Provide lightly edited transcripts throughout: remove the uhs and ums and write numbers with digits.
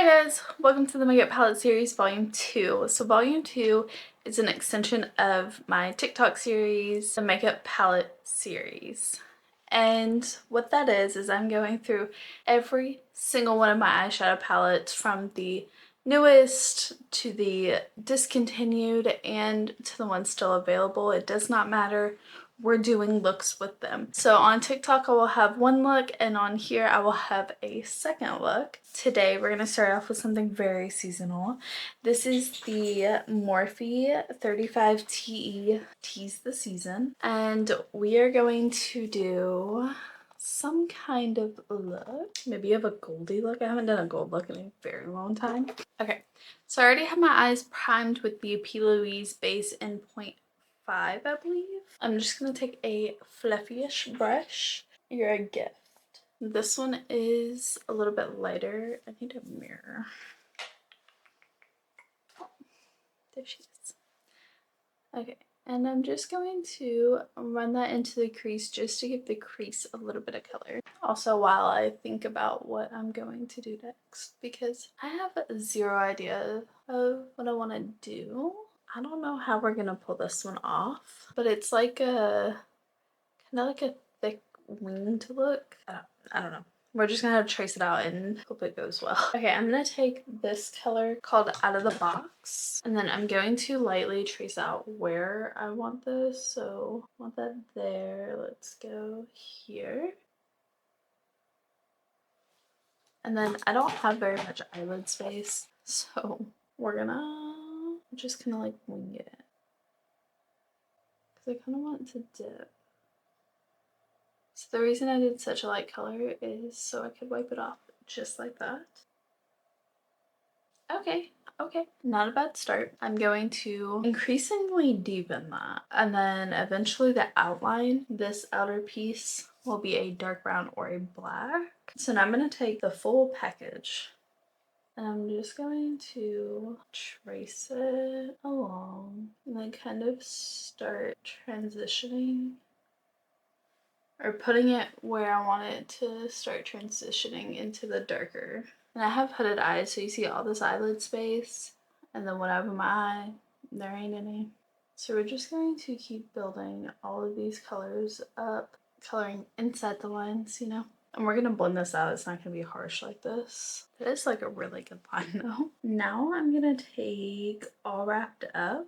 Hi guys, welcome to the Makeup Palette Series Volume 2. So Volume 2 is an extension of my TikTok series, the Makeup Palette Series. And what that is I'm going through every single one of my eyeshadow palettes from the newest to the discontinued and to the ones still available. It does not matter. We're doing looks with them. So on TikTok I will have one look, and on here I will have a second look. Today we're going to start off with something very seasonal. This is the Morphe 35 TE Tease the Season, and we are going to do some kind of look. Maybe you have a goldy look. I haven't done a gold look in a very long time. Okay, so I already have my eyes primed with the P. Louise base in 0.5, I believe. I'm just gonna take a fluffy-ish brush. You're a gift. This one is a little bit lighter. I need a mirror. Oh, there she is. Okay, and I'm just going to run that into the crease just to give the crease a little bit of color. Also, while I think about what I'm going to do next, because I have zero idea of what I want to do. I don't know how we're gonna pull this one off, but it's like a kind of like a thick winged look. I don't know. We're just gonna trace it out and hope it goes well. Okay, I'm gonna take this color called Out of the Box, and then I'm going to lightly trace out where I want this. So I want that there. Let's go here. And then I don't have very much eyelid space, so we're just gonna like wing it. Because I kind of want to dip. So the reason I did such a light color is so I could wipe it off just like that. Okay, not a bad start. I'm going to increasingly deepen that, and then eventually the outline, this outer piece, will be a dark brown or a black. So now I'm going to take the full package and I'm just going to trace it along and then kind of start transitioning, or putting it where I want it to start transitioning into the darker. And I have hooded eyes, so you see all this eyelid space, and then when I open my eye, there ain't any. So we're just going to keep building all of these colors up, coloring inside the lines, you know? And we're gonna blend this out. It's not gonna be harsh like this. It is like a really good line though. Now I'm gonna take All Wrapped Up.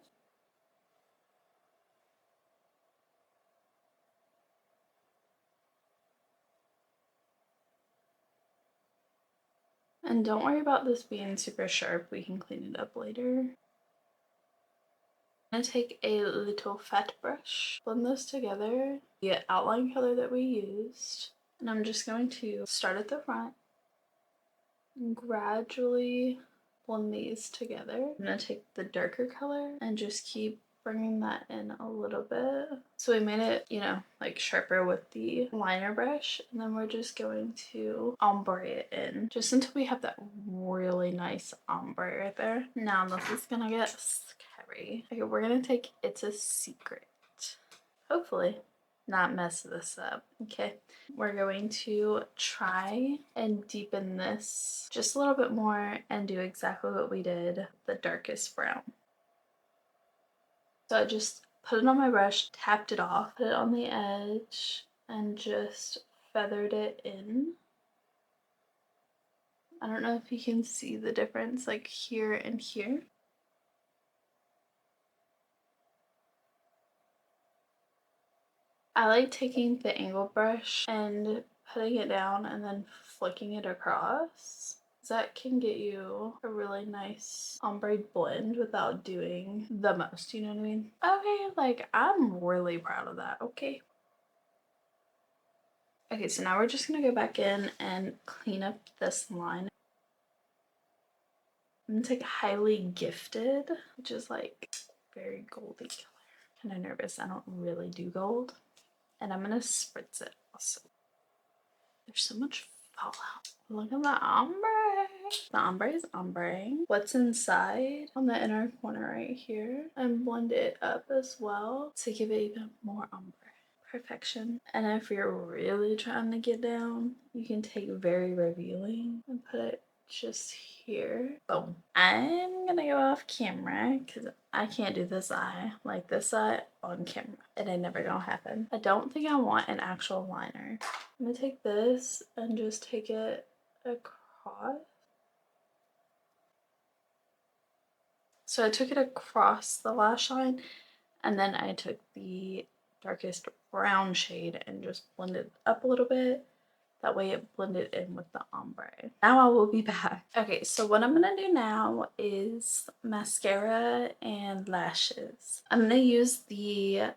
And don't worry about this being super sharp, we can clean it up later. I'm going to take a little fat brush, blend those together, the outline color that we used, and I'm just going to start at the front and gradually blend these together. I'm going to take the darker color and just keep bringing that in a little bit. So we made it, you know, like sharper with the liner brush, and then we're just going to ombre it in just until we have that really nice ombre right there. Now this is gonna get scary. Okay, we're gonna take It's a Secret. Hopefully not mess this up. Okay, we're going to try and deepen this just a little bit more and do exactly what we did, the darkest brown. So I just put it on my brush, tapped it off, put it on the edge, and just feathered it in. I don't know if you can see the difference, like here and here. I like taking the angle brush and putting it down and then flicking it across. That can get you a really nice ombre blend without doing the most, you know what I mean? Okay, like I'm really proud of that, okay? Okay, so now we're just gonna go back in and clean up this line. I'm gonna take Highly Gifted, which is like very goldy color. Kind of nervous, I don't really do gold. And I'm gonna spritz it also. There's so much fallout. Look at the ombre. The ombre is ombre. What's inside on the inner corner right here, and blend it up as well to give it even more ombre. Perfection. And if you're really trying to get down, you can take Very Revealing and put it just here. Boom. I'm gonna go off camera because I can't do this eye, like this eye on camera. It ain't never gonna happen. I don't think I want an actual liner. I'm gonna take this and just take it across. So I took it across the lash line, and then I took the darkest brown shade and just blended it up a little bit. That way it blended in with the ombre. Now I will be back. Okay, so what I'm gonna do now is mascara and lashes. I'm gonna use the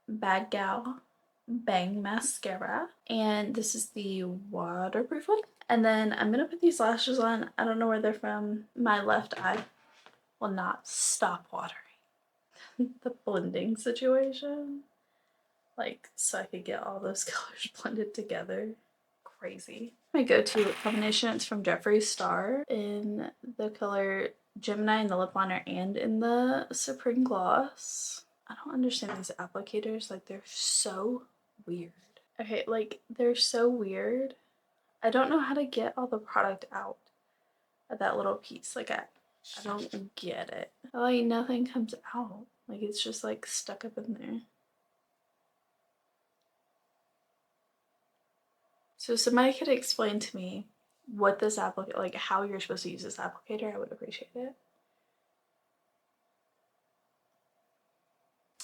Bad Gal Bang Mascara, and this is the waterproof one. And then I'm gonna put these lashes on. I don't know where they're from. My left eye will not stop watering. The blending situation. Like, so I could get all those colors blended together. Crazy. My go-to combination is from Jeffree Star in the color Gemini in the lip liner and in the Supreme Gloss. I don't understand these applicators. Like, they're so weird. Okay, like, they're so weird. I don't know how to get all the product out of that little piece. Like, I don't get it. Like, nothing comes out. Like, it's just, like, stuck up in there. So if somebody could explain to me what this applicator, like how you're supposed to use this applicator, I would appreciate it.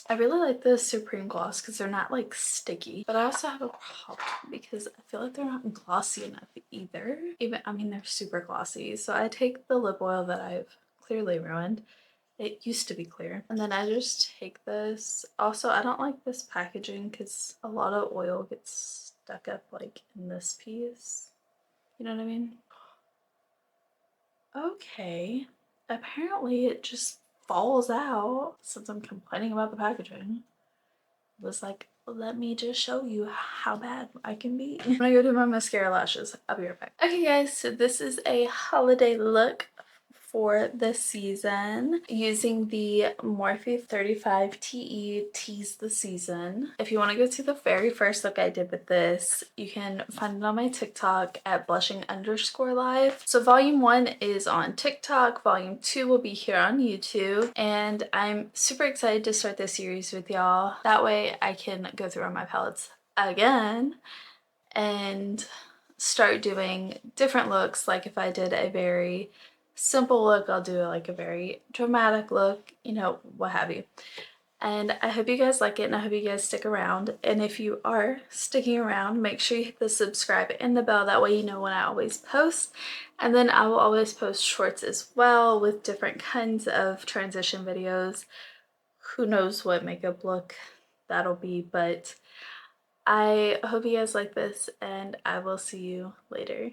I really like the Supreme Gloss because they're not like sticky, but I also have a problem because I feel like they're not glossy enough either. I mean, they're super glossy. So I take the lip oil that I've clearly ruined. It used to be clear. And then I just take this. Also, I don't like this packaging because a lot of oil gets stuck up like in this piece. You know what I mean? Okay. Apparently it just falls out. Since I'm complaining about the packaging, it was like, let me just show you how bad I can be. I'm gonna go do my mascara lashes. I'll be right back. Okay guys, so this is a holiday look for this season using the Morphe 35 TE Tease the Season. If you want to go see the very first look I did with this, you can find it on my TikTok at blushing_live. So volume 1 is on TikTok, volume 2 will be here on YouTube, and I'm super excited to start this series with y'all. That way I can go through all my palettes again and start doing different looks. Like if I did a very simple look, I'll do like a very dramatic look, you know, what have you. And I hope you guys like it, and I hope you guys stick around. And if you are sticking around, make sure you hit the subscribe and the bell. That way you know when I always post. And then I will always post shorts as well with different kinds of transition videos. Who knows what makeup look that'll be, but I hope you guys like this, and I will see you later.